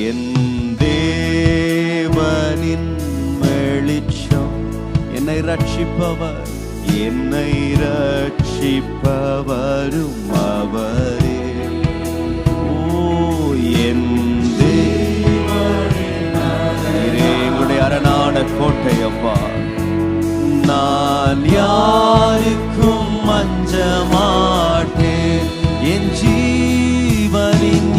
என் தேவனின் வெளிச்சம், என்னை ரட்சிப்பவர், என்னை ரட்சிப்பவரும் அவரே. ஓ என் தேவனே, எங்களுடைய அரணான கோட்டை அப்பா. நான் யாருக்கும் அஞ்ச மாட்டேன், என் ஜீவனின்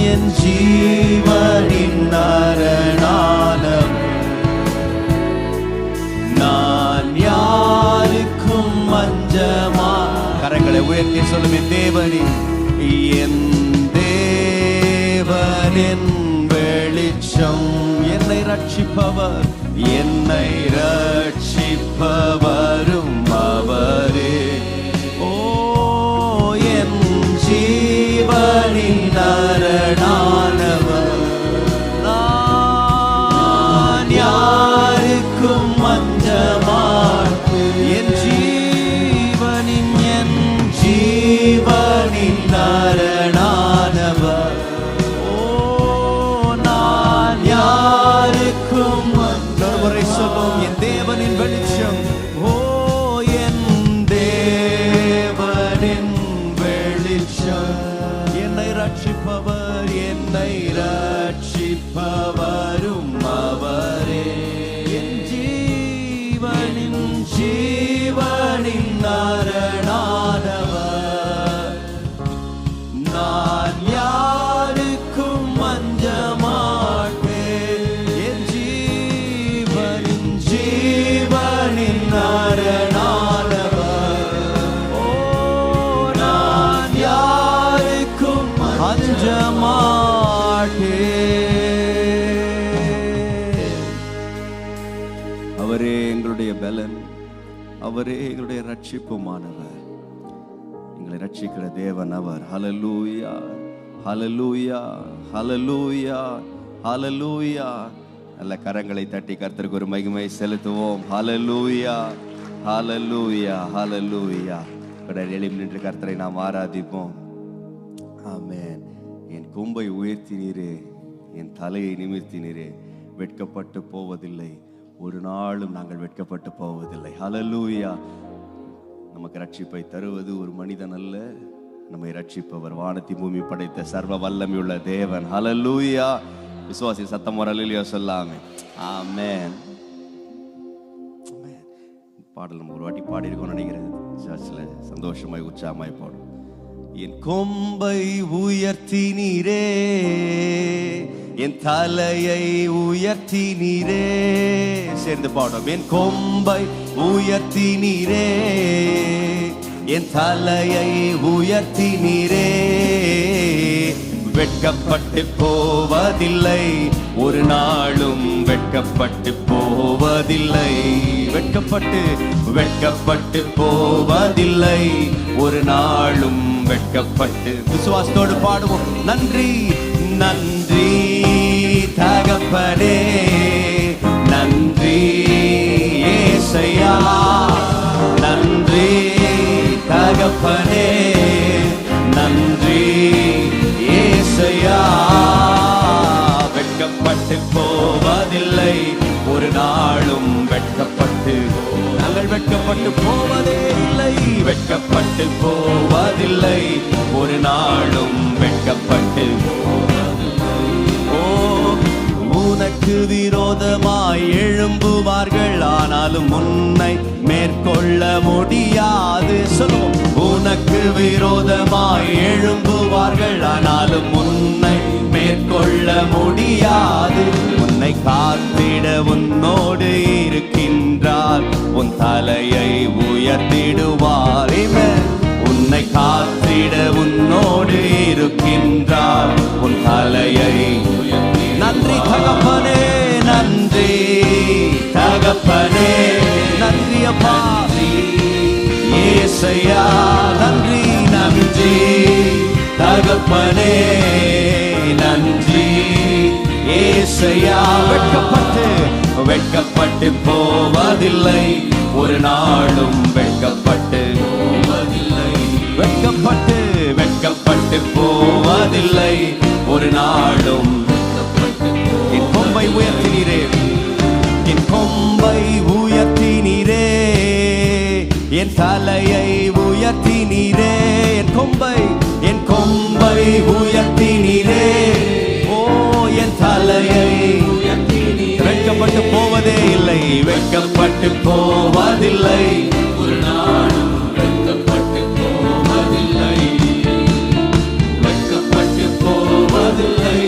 அரணானவர். நான் யாருக்கும் அஞ்சமா. கரங்களை உயர்த்தி சொல்லும், என் தேவனின் வெளிச்சம், என்னை ரட்சிப்பவர், என்னை ரட்சிப்பவரும் அவரே. ஓ என் ஜீவனின் அரணானவர். நான் யாருக்கும் அஞ்ச மாட்டேன், என் ஜீவனின் அரணானவர். ஓ நான் யாருக்கும் ஒருமுறை சொல்லும், என் தேவனின் வெளிச்சம். ஓ என் தேவனின் வெளிச்சம், என்னை ரட்சிப்பவர், என்னை ரட்சிப்பவரும் அவரே. என் ஜீவனின் அரணானவர். நான் யாருக்கும் அஞ்ச மாட்டேன், என் ஜீவனின் அரணானவர். ஓ நான் யாருக்கும் அஞ்ச மாட்டேன். அவரே எங்களுடைய பலன், அவரே எங்களுடைய ரட்சிப்புமானவர், எங்களை ரட்சிக்கிற தேவன் அவர். ஹல்லேலூயா, ஹல்லேலூயா, ஹல்லேலூயா, ஹல்லேலூயா. நல்ல கரங்களை தட்டி கர்த்தருக்கு ஒரு மகிமை செலுத்துவோம். ஹல்லேலூயா, ஹல்லேலூயா, ஹல்லேலூயா. எழும்பி நின்று கர்த்தரை நாம் ஆராதிப்போம். ஆமென். என் கொம்பை உயர்த்தினீரே, என் தலையை நிமிர்த்தினீரே, வெட்கப்பட்டு போவதில்லை, ஒரு நாளும் நாங்கள் வெட்கப்பட்டு போவதில்லை. ஹல்லேலூயா. நமக்கு ரட்சிப்பை தருவது ஒரு மனிதன் அல்ல, நம்மை ரட்சிப்பவர் வானத்தி பூமி படைத்த சர்வ வல்லமையுள்ள தேவன். ஹல்லேலூயா. விசுவாசி சத்தம் ஒரு அல்லேலூயா சொல்லாமே. ஆமென். பாடல் நம்ம ஒரு வாட்டி பாடி இருக்கோம்னு நினைக்கிறேன். சர்ச்சில் சந்தோஷமாய் உற்சாகமாய் பாடும். என் கொம்பை உயர்த்தினீரே, என் தலையை உயர்த்தினீரே. சேர்ந்து பாடும். என் கொம்பை உயர்த்தினீரே, என் தலையை உயர்த்தினீரே. வெட்கப்பட்டு போவதில்லை, ஒரு நாளும் வெட்கப்பட்டு போவதில்லை. வெட்கப்பட்டு போவதில்லை, ஒரு நாளும் வெட்கப்பட்டு. விசுவாசத்தோடு பாடுவோம். நன்றி நன்றி தகப்பனே, நன்றி ஏசையா, நன்றி தகப்பனே, நன்றி ஏசையா. வெட்கப்பட்டு போவதில்லை, ஒரு நாளும் வெட்கப்பட்டு. நாங்கள் வெட்கப்பட்டு போவதே இல்லை, வெட்கப்பட்டு போவதில்லை, ஒரு நாளும் வெட்கப்பட்டு. உனக்கு விரோதமாய் எழும்புவார்கள், ஆனாலும் உன்னை மேற்கொள்ள முடியாது. சொல்லுவோம். உனக்கு விரோதமாய் எழும்புவார்கள், ஆனாலும் உன்னை மேற்கொள்ள முடியாது. உன்னை காத்திட உன்னோடு இருக்கின்றார், உன் தலையை உயர்த்திடுவார். உன்னை காத்திட உன்னோடு இருக்கின்றார், உன் தலையை. நன்றி தகப்பனே, நன்றி தகப்பனே, நன்றி அப்பா ஏசையா, நன்றி நன்றி தகப்பனே, நன்றி ஏசையா. வெட்கப்பட்டு போவதில்லை, ஒரு நாளும் வெட்கப்பட்டு போவதில்லை. வெட்கப்பட்டு போவதில்லை, ஒரு நாளும் என் தலையை உயர்த்தினீரே, என் கொம்பை உயர்த்தினீரே. ஓ என் தலையை வெட்கப்பட்டு போவதே இல்லை, வெட்கப்பட்டு போவதில்லை, ஒரு நாளும் வெட்கப்பட்டு போவதில்லை, வெட்கப்பட்டு போவதில்லை,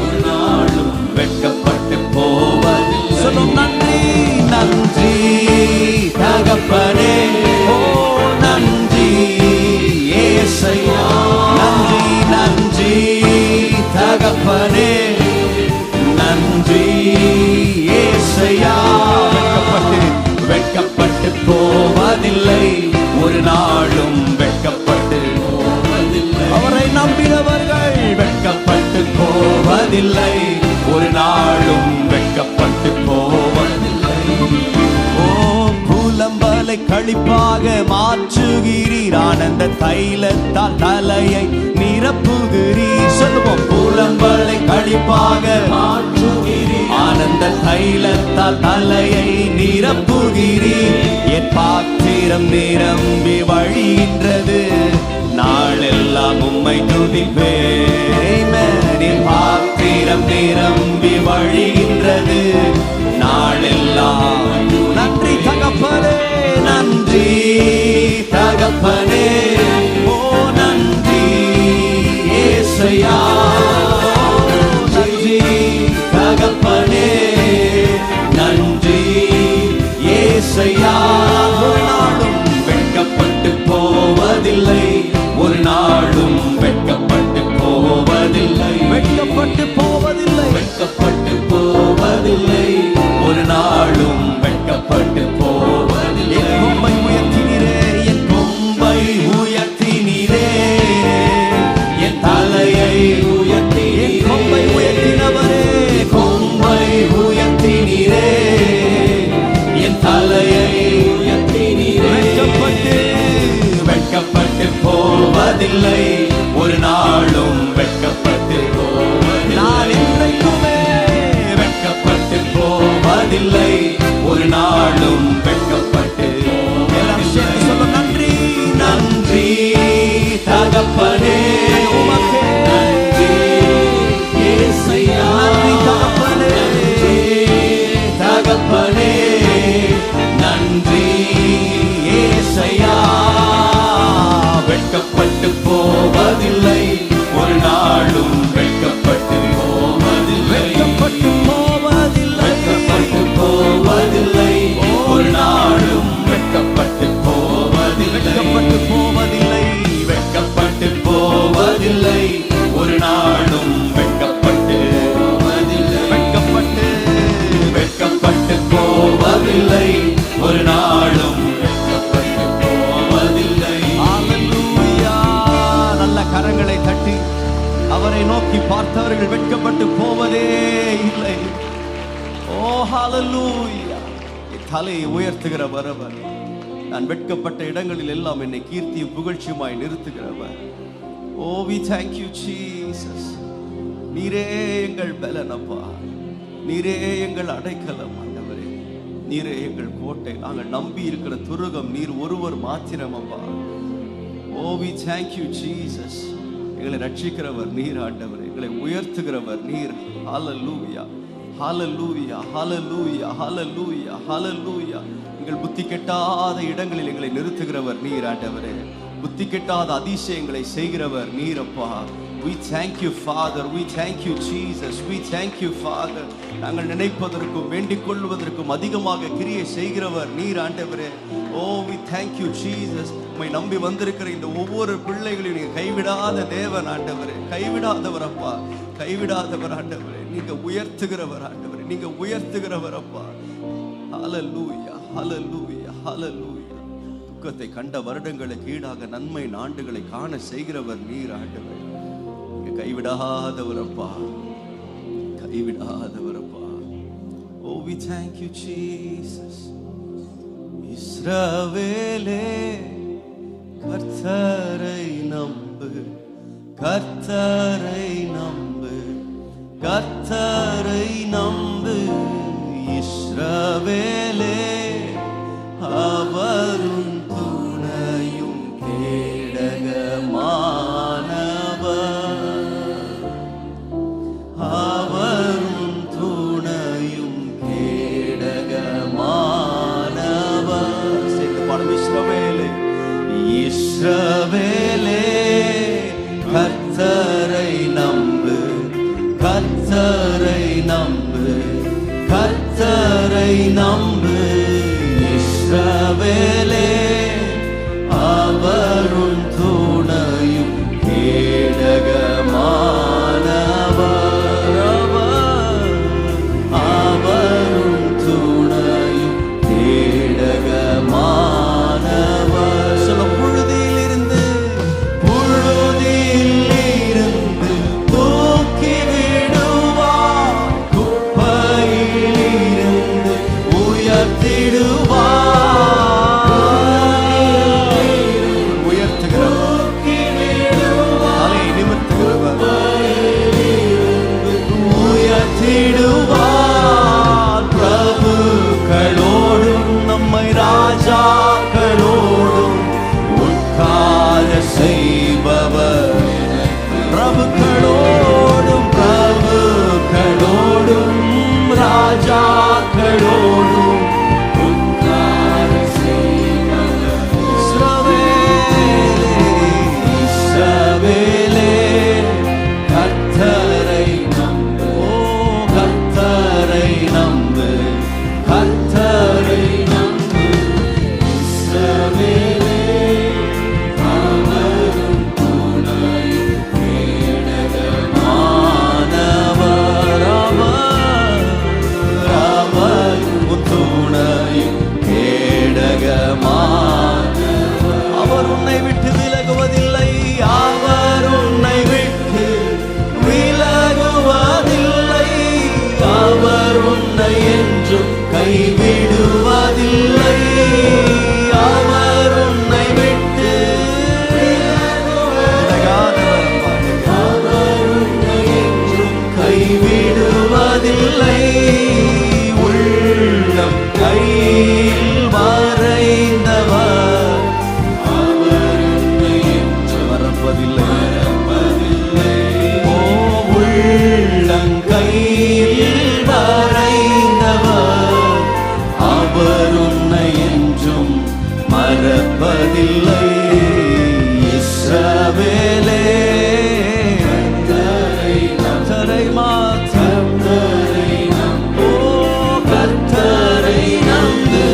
ஒரு நாளும் வெட்கப்பட்டு போவதில்லை. சொல்லும் நன்றி நன்றி தகப்பனே, ஓ நன்றி ஏசையா, நன்றி நன்றி தகப்பனே, நன்றி ஏசையா. வெட்கப்பட்டு போவதில்லை, ஒரு நாளும் வெட்கப்பட்டு போவதில்லை. அவரை நம்பினவர்கள் வெட்கப்பட்டு போவதில்லை, ஒரு நாளும் வெட்கப்பட்டு போவதில்லை. ஓ புலம்பலை களிப்பாக மாற்றுகிறீர், ஆனந்த தைலத்தால் தலையை நிரப்புகிறீர். சொல்லுவோம், புலம்பலை களிப்பாக மாற்றுகிறீர், ஆனந்த தைலத்தால் தலையை நிரப்புகிறீர். என் பாத்திரம் நிரம்பி வழிகின்றது, நாளெல்லாம் உம்மை துதிப்பேன். என் பாத்திரம் நிரம்பி வழிகின்றது, நாளெல்லாம். நன்றி தகப்பனே, நன்றி தகப்பனே, ஓ நன்றி ஏசையா, நன்றி தகப்பனே, நன்றி ஏசையா. ஒரு நாளும் வெட்கப்பட்டு போவதில்லை, ஒரு நாளும் வெட்கப்பட்டு போவதில்லை, வெட்கப்பட்டு போவதில்லை, வெட்கப்பட்டு போவதில்லை, ஒரு நாளும் வெட்கப்பட்டு போவதில்லை. என் கொம்பை உயர்த்தினீரே, என் கொம்பை உயர்த்தினீரே, என் தலையை உயர்த்தி, என் கொம்பை உயர்த்தினவரே, கொம்பை உயர்த்தினீரே, என் தலையை உயர்த்தினீரே. வெட்கப்பட்டு போவதில்லை, ஒரு நாளும் வெட்கப்பட்டு போவதில்லை. நான் என்றைக்குமே வெட்கப்பட்டு போவதில்லை, ஒரு நாளும் வெட்கப்பட்டு. சொல்ல நன்றி நன்றி தகப்பனே, உமக்கே நன்றி ஏசையா, நன்றி தகப்பனே, தகப்பனே, நன்றி ஏசையா. வெட்கப்பட்டு போவதில்லை, ஒரு நாளும் வெட்கப்பட்டு போவதில்லை, வெட்கப்பட்டு போவதில்லை, வெட்கப்பட்டு போவதில்லை, ஒரு நாளும் வெட்கப்பட்டு போவதில்லை, வெட்கப்பட்டு போவதில்லை, வெட்கப்பட்டு போவதில்லை, ஒரு நாளும் வெட்கப்பட்டு போவதில்லை, வெட்கப்பட்டு வெட்கப்பட்டு போவதில்லை, ஒரு நாளும் வெட்கப்பட்டு போவதில்லை. ஹல்லேலூயா. நல்ல கரங்களை தட்டி அவரை நோக்கி பார்த்தவர்கள் வெட்கப்பட்டு போவதே இல்லை. ஓ ஹல்லேலூயா. தலையை உயர்த்துகிறவர் அவர். நான் வெட்கப்பட்ட இடங்களில் எல்லாம் என்னை கீர்த்தியும் புகழ்ச்சியுமாய் நிறுத்துகிறவர். ஓ we thank you Jesus. நீரே எங்கள் பலனப்பா, நீரே எங்கள் அடைக்கலம் ஆண்டவரே, நீரே எங்கள் கோட்டை, நாங்கள் நம்பி இருக்கிற துருகம் நீர் ஒருவர் மாத்திரமப்பா. ஓ we thank you Jesus. எங்களை ரட்சிக்கிறவர் நீர் ஆண்டவரே, எங்களை உயர்த்துகிறவர் நீர். ஹல்லேலூயா, ஹல்லேலூயா, ஹல்லேலூயா, ஹல்லேலூயா, ஹல்லேலூயா. எங்கள் புத்தி கெட்டாத இடங்களில் எங்களை நிறுத்துகிறவர் நீர் ஆண்டவரே, புத்தி கெட்டாத அதிசயங்களை செய்கிறவர் நீரப்பா. We thank you Father, we thank you Jesus, we thank you Father. நாங்கள் நினைப்பதற்கும் வேண்டிக் கொள்வதற்கும் அதிகமாக கிரியை செய்கிறவர் நீர் ஆண்டவரே. ஓ we thank you Jesus. உம்மை நம்பி வந்திருக்கிற இந்த ஒவ்வொரு பிள்ளைகளையும் நீங்க கைவிடாத தேவன் ஆண்டவரே, கைவிடாதவர் அப்பா, கைவிடாதவர் ஆண்டவரே. நீங்க உயர்த்துகிறவர் ஆண்டவரே, நீங்க உயர்த்துகிறவர் அப்பா. ஹல்லேலூயா, ஹல்லேலூயா, ஹல்லேலூயா. துக்கத்தை கண்ட வருடங்களுக்கு ஈடாக நன்மை ஆண்டுகளை காண செய்கிறவர் நீர் ஆண்டவரே. நீங்க கைவிடாதவர் அப்பா, கைவிடாதவர் அப்பா. Oh we thank you Jesus. இஸ்ரவேலே கர்த்தரை நம்பு, கர்த்தரை நம்பு, கர்த்தரை நம்பு. இஸ்ரவேலே அவரும் கர்த்தரை நம்பு, கர்த்தரை நம்பு இஸ்ரவேலே, அவரும் துணையும் கேடகமானவர், அவரும் துணையும் கேடகமானவர். சொல்ல புழுதியிலிருந்து தூக்கி விடுவார், குப்பையிலிருந்து உயர்த்திடுவார். பிரபுக்களோடும் நம்மை ராஜாக்களோடும் உட்கார செய்பவர், பிரபுக்களோடும் பிரபுக்களோடும் ராஜாக்களோடும் உட்கார செய்பவர். இஸ்ரவேலே, இஸ்ரவேலே, கர்த்தரை நம்பு, கர்த்தரை நம்பு, கர்த்தரை நம்பு இஸ்ரவேலே, அவரும் துணையும் கேடகமானவர், அவரும் துணையும் கேடகமானவர். அவர் உன்னை விட்டு விலகுவதில்லை, அவர் உன்னை விட்டு விலகுவதில்லை, அவர் உன்னை என்றும் கைவிடுவதில்லை, அவர் உன்னை விட்டு விலகாதவர், அவர் உன்னை என்றும் கைவிடுவதில்லை. உள்ளம் கையில் வரைந்தவர், அவர் உன்னை என்று மறப்பதில்லை, உள்ளங்கையில் வரைந்தவர், அவர் உன்னை என்றும் மறப்பதில்லை. இஸ்ரவேலே, கர்த்தரை மாத்திரம் நம்பு, கர்த்தரை நம்பு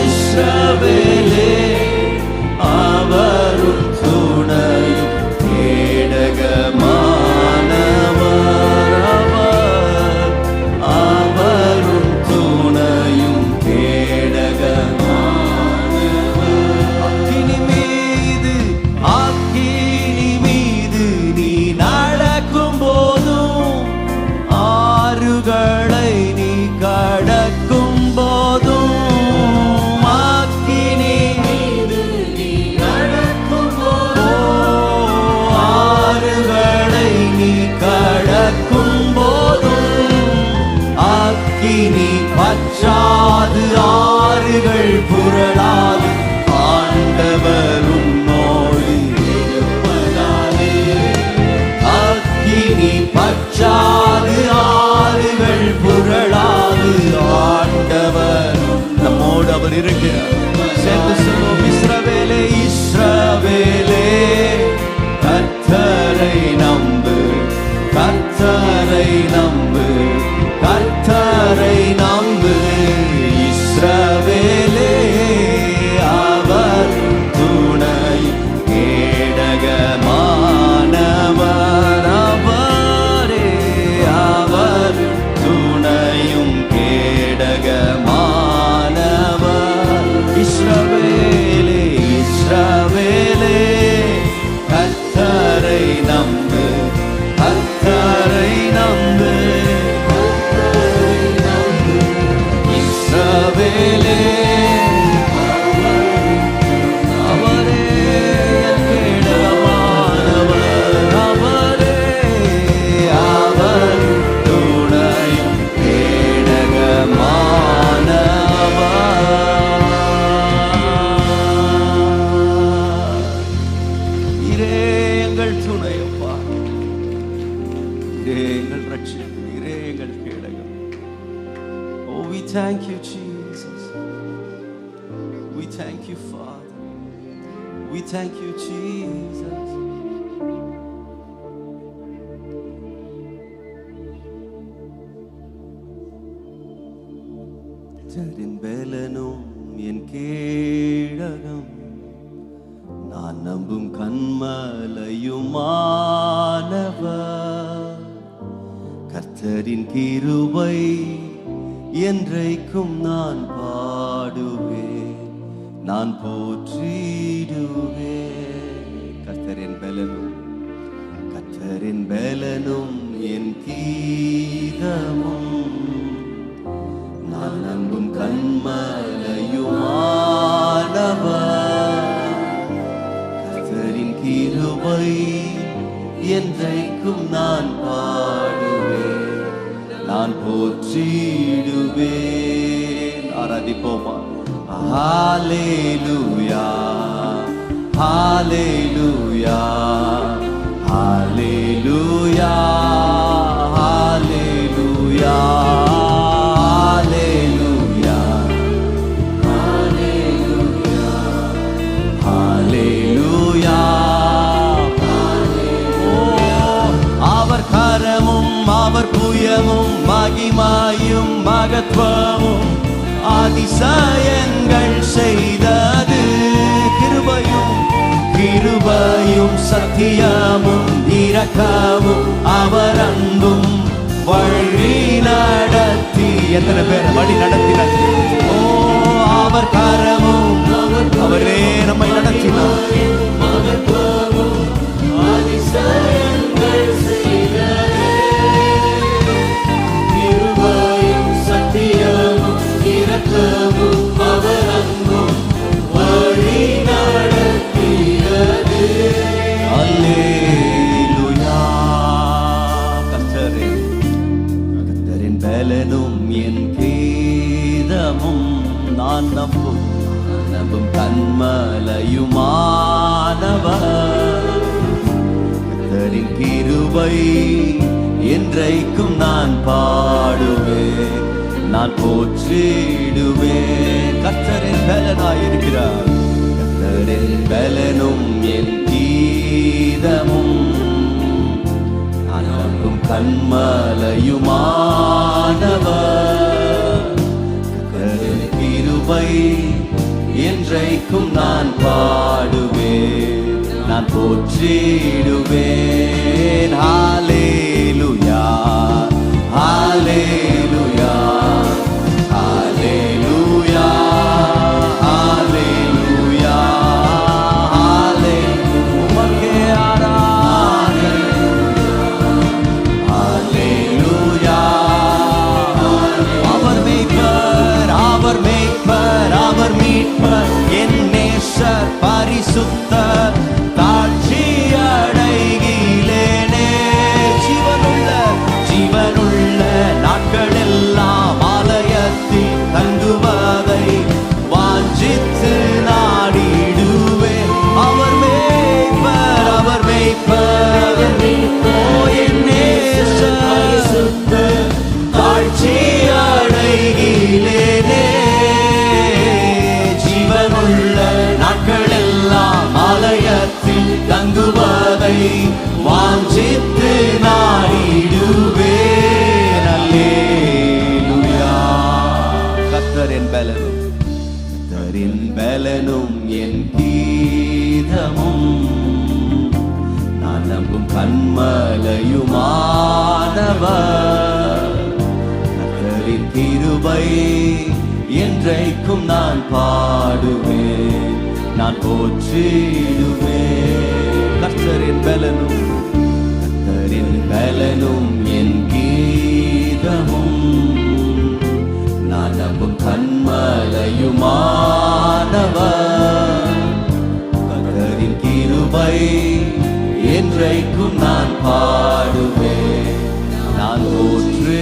இஸ்ரவேலே, அவரும் துணையும் கேடகமானவர், அவரும் துணையும் கேடகமானவர். அக்கினி மீது, அக்கினி மீது நீ நடக்கும் போதும், ஆறுகளை நீ கடக்கும் போதும், அக்கினி மீது நீ நடக்கும் போதும், ஆறுகளை நீ கடக்கும் போதும், அக்கினி பற்றாது, ஆறுகள் புரளாது, ஆண்டவர் உன்னோடு இருப்பதாலே. அக்கினி பற்றாது, ஆறுகள் புரளாது, ஆண்டவர் நம்மோடு அவர் இருக்கிறார். சென்று சொல்லும் இஸ்ரவேலே, இஸ்ரவேலே, கர்த்தரை நம்பு, கர்த்தரை நம்பு, கர்த்தரை நம்பு இஸ்ரவேலே, அவர் துணையும் கேடகமானவர், அவரே, அவர் துணையும் கேடகமானவர். இஸ்ரவேலே, இஸ்ரவேலே, கர்த்தரை நம்பு, கர்த்தரை நம்பு, இஸ்ரவேலே, அவரே கேடகமானவர், அவரே, அவர் துணையும் கேடகமானவர். இரே எங்கள் துணையப்பா, இரே எங்கள் ரட்சகர், இரே எங்கள் கேடகம். Oh, we thank you, Jesus. We thank you, Father. We thank you, Jesus. கர்த்தரின் பலனும் என் கேடகம், நான் நம்பும் கன்மலையுமானவர். கர்த்தரின் கிருபை என்றைக்கும் நான் பாடுவேன், நான் போற்றிடுவேன். கர்த்தரின் பலனும், கர்த்தரின் பலனும் என் கீதமும், நான் நம்பும் கன்மலையுமானவர். கர்த்தரின் கிருபை என்றைக்கும் நான் பாடுவேன், நான் போற்றிடுவேன். ஆராதிப்போமா? ஹல்லேலூயா, ஹல்லேலூயா, ஹல்லேலூயா, ஹல்லேலூயா, ஹல்லேலூயா, ஹல்லேலூயா, ஹல்லேலூயா. அவர் கரமும் அவர் புயமும் மகிமையும் மகத்துவமும் அதிசயங்கள் செய்தது. கிருபையும் கிருபையும் சத்தியமும் இரக்கமும் அவர் அன்பும் வழி நடத்தி. எத்தனை பேர் வழி நடத்தினார்? ஓ, அவர் கரமும் அவரே நம்மை நடத்தினார். அதிசயங்கள் செய்தது. கிருபையும் சத்தியமும் இரக்கமும் அவர் அன்பும் வழி நடத்தியது. அல்லேலூயா. கர்த்தரின் பலனும் என் கீதமும், நான் நம்பும் கன்மலையுமானவர். கர்த்தரின் கிருபை என்றைக்கும் நான் பாடுவேன், நான் போற்றிடுவேன். கர்த்தரின் பலனாயிருக்கிறார். கர்த்தரின் பலனும் என் கீதமும், நான் நம்பும் கன்மலையுமானவர். கர்த்தரின் கிருபை என்றைக்கும் நான் பாடுவேன், நான் போற்றிடுவேன். ஹல்லேலூயா, ஹல்லேலூயா, ஹல்லேலூயா, ஹல்லேலூயா, ஹல்லேலூயா, ஹல்லேலூயா. அவர் மேய்ப்பர், அவர் மேய்ப்பர், அவர் மீட்பர், என் நேசர் பரிசுத்தர். தாழ்ச்சி அடைகிலேனே. ஜீவனுள்ள ஜீவனுள்ள நாட்களெல்லாம் ஆலயத்தில் தங்குவதை வாஞ்சித்து நாடிடுவேன். அவர் மேய்ப்பர், அவர் மேய்ப்பர், ஓ என் நேசர் பரிசுத்தர். தாழ்ச்சி அடைகிலேனே. ஜீவனுள்ள நாட்களெல்லாம் ஆலயத்தில் தங்குவதை வாஞ்சித்து நாடிடுவேன். அல்லேலூயா. கர்த்தரின் பலனும், கர்த்தரின் பலனும் என் கீதமும், நான் நம்பும் கன்மலையுமானவர். கர்த்தரின் கிருபை என்றைக்கும் நான் பாடுவேன், நான் போற்றிடுவேன். கர்த்தரின் பலனும், கர்த்தரின் பலனும் என் கீதமும், நான் நம்பும் கன்மலையுமானவர். கர்த்தரின் கிருபை என்றைக்கும் நான் பாடுவேன், நான் போற்றிடுவேன்.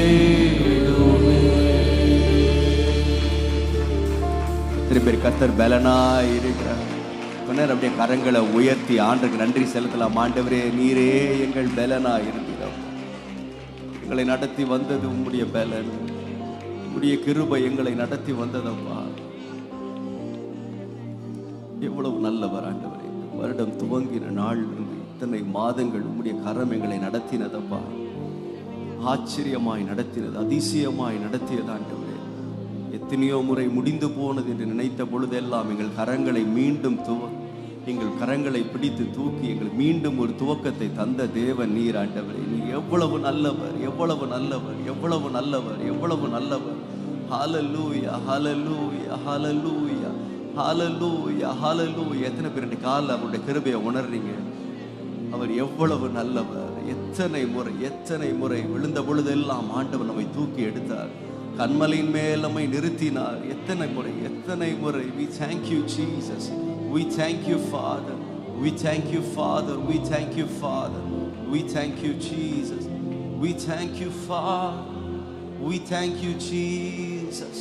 திருப்பி கர்த்தர் பலனாய் இருக்கிறார். கொஞ்ச அப்படியே கரங்களை உயர்த்தி ஆண்டுக்கு நன்றி செலுத்தலாம். ஆண்டவரே, நீரே எங்கள் பலனாய் இருக்கிறோம். எங்களை நடத்தி வந்தது உம்முடைய பலன், உம்முடைய கிருபை எங்களை நடத்தி வந்ததப்பா. எவ்வளவு நல்லவர் ஆண்டவரே. வருடம் துவங்கின நாள் இருந்து இத்தனை மாதங்கள் உம்முடைய கரம் எங்களை நடத்தினதப்பா. ஆச்சரியமாய் நடத்தினது, அதிசயமாய் நடத்தியது ஆண்டவரே. எத்தனையோ முறை முடிந்து போனது என்று நினைத்த பொழுதெல்லாம் எங்கள் கரங்களை மீண்டும் எங்கள் கரங்களை பிடித்து தூக்கி எங்கள் மீண்டும் ஒரு துவக்கத்தை தந்த தேவன் நீர் ஆண்டவரே. நீர் எவ்வளவு நல்லவர், எவ்வளவு நல்லவர், எவ்வளவு நல்லவர், எவ்வளவு நல்லவர். ஹல்லேலூயா, ஹல்லேலூயா, ஹல்லேலூயா, ஹல்லேலூயா, ஹல்லேலூயா. எத்தனை பேர் இந்த காலையில் அவருடைய கிருபையை உணர்றீங்க? அவர் எவ்வளவு நல்லவர். எத்தனை முறை விழுந்த பொழுதெல்லாம் ஆண்டவர் நம்மை தூக்கி எடுத்தார், கண்மலையின் மேல் நம்மை நிறுத்தினார். எத்தனை முறை. We thank you Jesus, we thank you Father, we thank you Father, we thank you Father, we thank you Jesus, we thank you Father, we thank you Jesus.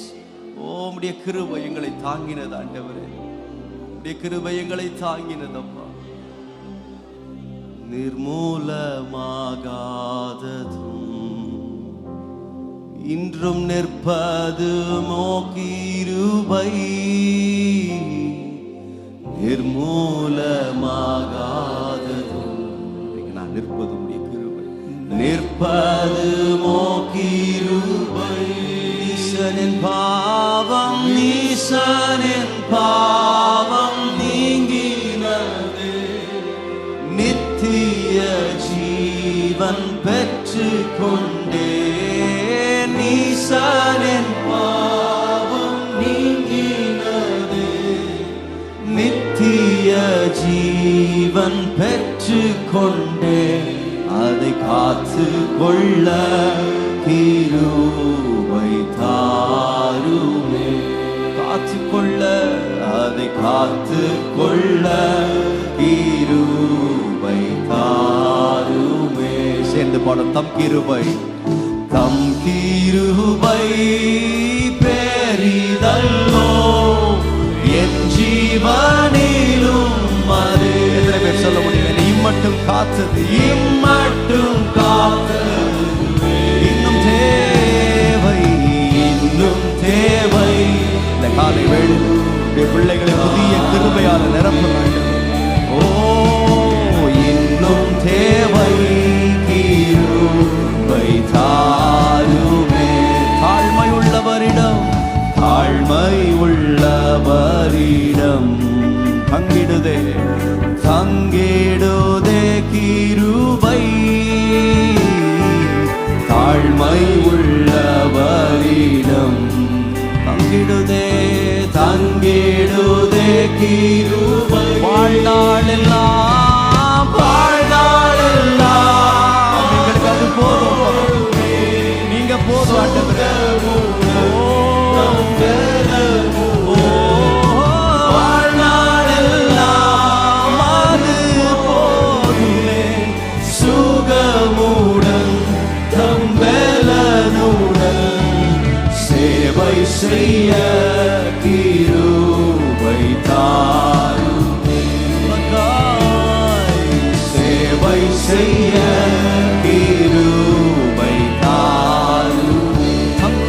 உம்முடைய கிருபை எங்களை தாங்கினது ஆண்டவரே, உம்முடைய கிருபை எங்களை தாங்கினதப்பா. நிர்மூலமாகாததும் இன்றும் நிற்பது மோகிருபை, நிர்மூலமாகாததும் நான் நிற்பது உடைய கிருபை, நிற்பது மோகிருபை. ஈசனின் பாவம் நீங்கினது, நித்திய ஜீவன் பெற்று கொண்டே. ஈசனின் பாவம் நீங்கினது, நித்திய ஜீவன் பெற்று கொண்டே. அதை காத்து கொள்ள கிருபை தாருமே, காத்து கொள்ள, அதை காத்து கொள்ள கிருபை தாருமே. சேர்ந்து பாடும் தம் கிருபை, தம் கிருபை பெரிதல்லோ என் ஜீவனிலும். அது எத்தனை பேர் சொல்ல முடியும்? இம்மட்டும் காத்தது, இம்மட்டும் காத்தது, இன்னும் தேவை, இன்னும் தேவை. இந்த காலை வேளையில் பிள்ளைகளை புதிய கிருபையால் நிரப்ப வேண்டும். ஓ, இன்னும் தேவை கிருபை தாருமே. தாழ்மை உள்ளவரிடம் தங்கிடுதே கிருபை. தாழ்மை உள்ளவரிடம் தங்கிடுதே கிருபை. வாழ்நாளெல்லாம் எங்களுக்கு அது போதும், நீங்க போதும் ஆண்டவரே. வாழ்நாளெல்லாம் அது போதுமே, சுகமுடன் தம்பலனுடன் சேவை செய்ய கிருபை தாருமே. சேவை செய்ய கிருபை தாருமே. தம்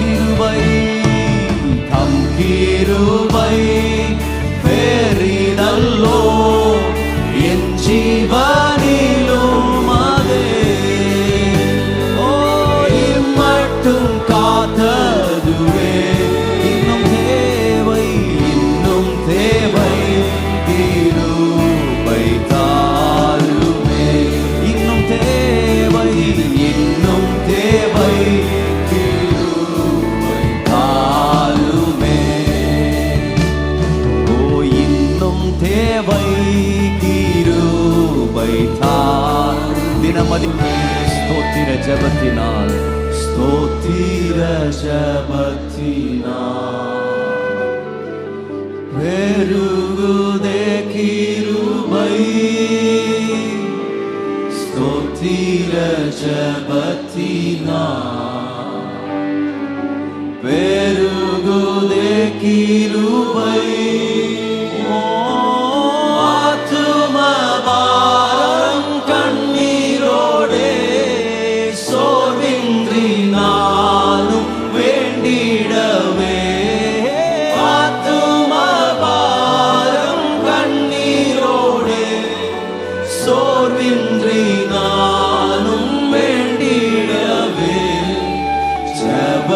கிருபை பெரிதல்லோ என் ஜீவனிலும். அதே ஓ, இம்மட்டும் காத்ததுவே, இன்னும் தேவை கிருபை தாருமே. இன்னும் தேவை கிருபை தாருமே. ஓ, இன்னும் தேவை கிருபை தார். தினமதி ஸ்தோத்திர ஜபத்தினால் பெருகுதே கிருபை. ஸ்தோத்திர ஜபத்தினால் பெருகுதே கிருபை. ஆத்துமபாரம் கண்ணீரோடே சோர்வின்றி நானும் வேண்டிடவே. ஆத்துமபாரம் கண்ணீரோடே சோர்வின்றி நானும் வேண்டிடவே. ஜப